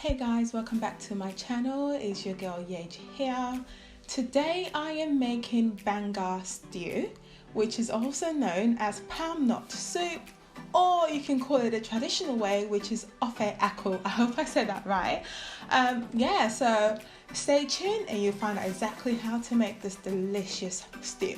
Hey guys, welcome back to my channel. It's your girl Yeji here. Today I am making banga stew, which is also known as palmnut soup, or you can call it a traditional way, which is ofe akwu. I hope I said that right. So stay tuned and you'll find out exactly how to make this delicious stew.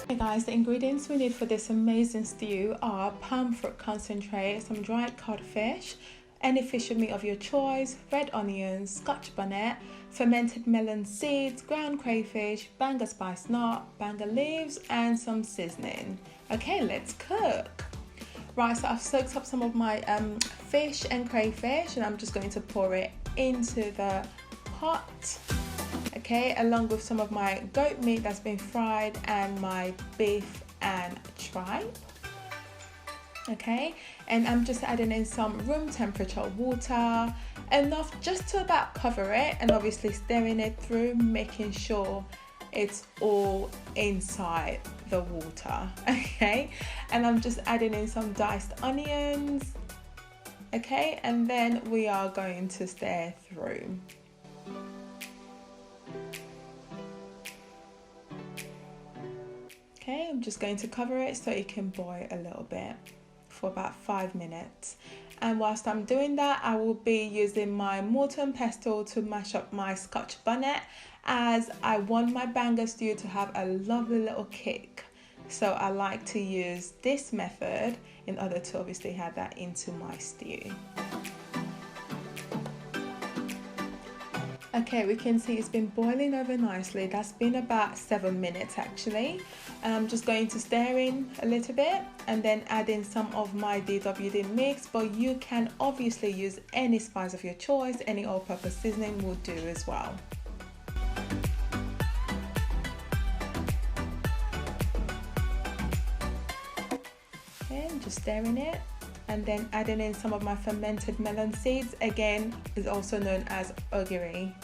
Hey guys, the ingredients we need for this amazing stew are palm fruit concentrate, some dried codfish, any fish or meat of your choice, red onions, scotch bonnet, fermented melon seeds, ground crayfish, banga spice nut, banga leaves, and some seasoning. Okay, let's cook. Right, so I've soaked up some of my fish and crayfish, and I'm just going to pour it into the pot. Okay, along with some of my goat meat that's been fried and my beef and tripe. Okay, and I'm just adding in some room temperature water, enough just to about cover it, and obviously stirring it through, making sure it's all inside the water. Okay, and I'm just adding in some diced onions. Okay, and then we are going to stir through. Okay, I'm just going to cover it so it can boil a little bit for about 5 minutes. And whilst I'm doing that, I will be using my mortar and pestle to mash up my scotch bonnet, as I want my banga stew to have a lovely little kick. So I like to use this method in order to obviously add that into my stew. Okay, we can see it's been boiling over nicely. That's been about 7 minutes actually. And I'm just going to stir in a little bit and then add in some of my DWD mix, but you can obviously use any spice of your choice. Any all-purpose seasoning will do as well. Okay, I'm just stirring it. And then adding in some of my fermented melon seeds, again is also known as ogiri.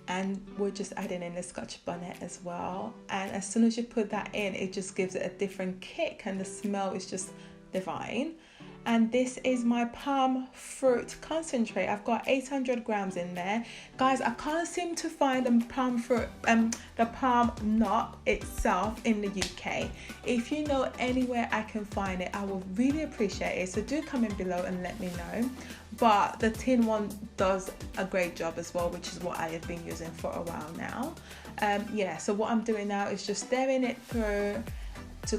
And we're just adding in the scotch bonnet as well, and as soon as you put that in, it just gives it a different kick and the smell is just divine. And this is my palm fruit concentrate. I've got 800 grams in there. Guys, I can't seem to find the palm fruit, the palm nut itself in the UK. If you know anywhere I can find it, I will really appreciate it. So do comment below and let me know. But the tin one does a great job as well, which is what I have been using for a while now. So what I'm doing now is just stirring it through to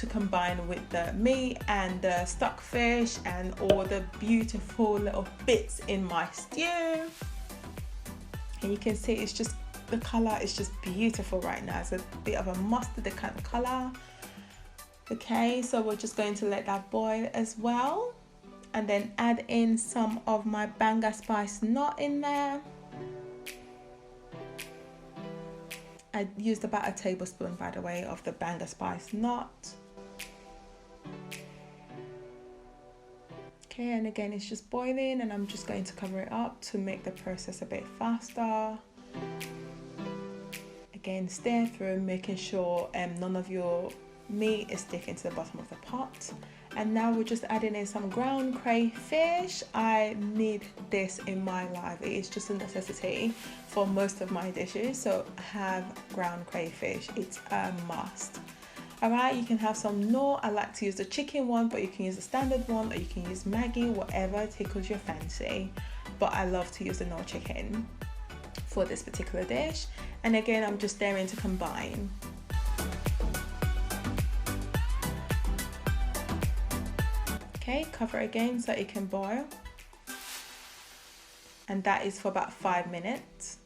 combine with the meat and the stockfish and all the beautiful little bits in my stew. And you can see it's just, the color is just beautiful right now. It's a bit of a mustard kind of color. Okay, so we're just going to let that boil as well, and then add in some of my banga spice nut in there. I used about a tablespoon, by the way, of the banga spice nut. Okay, and again it's just boiling, and I'm just going to cover it up to make the process a bit faster. Again, stir through, making sure none of your meat is sticking to the bottom of the pot. And now we're just adding in some ground crayfish. I need this in my life. It is just a necessity for most of my dishes, so have ground crayfish. It's a must. Alright, you can have some knorr. I like to use the chicken one, but you can use the standard one, or you can use Maggi, whatever tickles your fancy. But I love to use the knorr chicken for this particular dish. And again, I'm just stirring to combine. Okay, cover again so it can boil, and that is for about 5 minutes.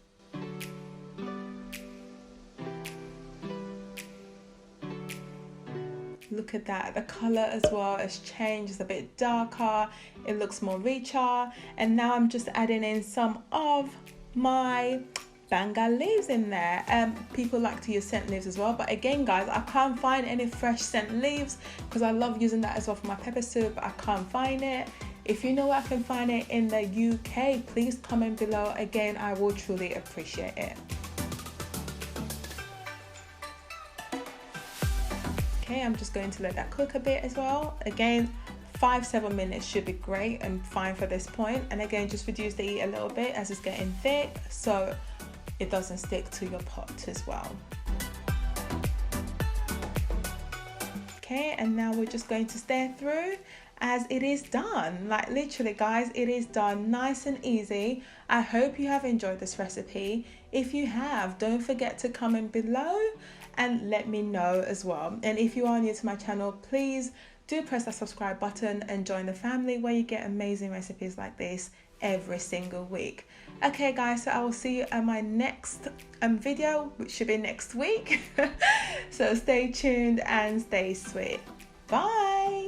look at that, the color as well has changed. It's a bit darker, it looks more richer. And now I'm just adding in some of my banga leaves in there. People like to use scent leaves as well, but again guys, I can't find any fresh scent leaves because I love using that as well for my pepper soup. I can't find it. If you know where I can find it in the UK, please comment below. Again, I will truly appreciate it. Okay, I'm just going to let that cook a bit as well. Again, 5-7 minutes should be great and fine for this point. And again, just reduce the heat a little bit as it's getting thick so it doesn't stick to your pot as well. Okay, and now we're just going to stir through as it is done. Like literally guys, it is done, nice and easy. I hope you have enjoyed this recipe. If you have, don't forget to comment below and let me know as well. And if you are new to my channel, please do press that subscribe button and join the family where you get amazing recipes like this every single week. Okay guys, so I will see you on my next video, which should be next week. So stay tuned and stay sweet. Bye.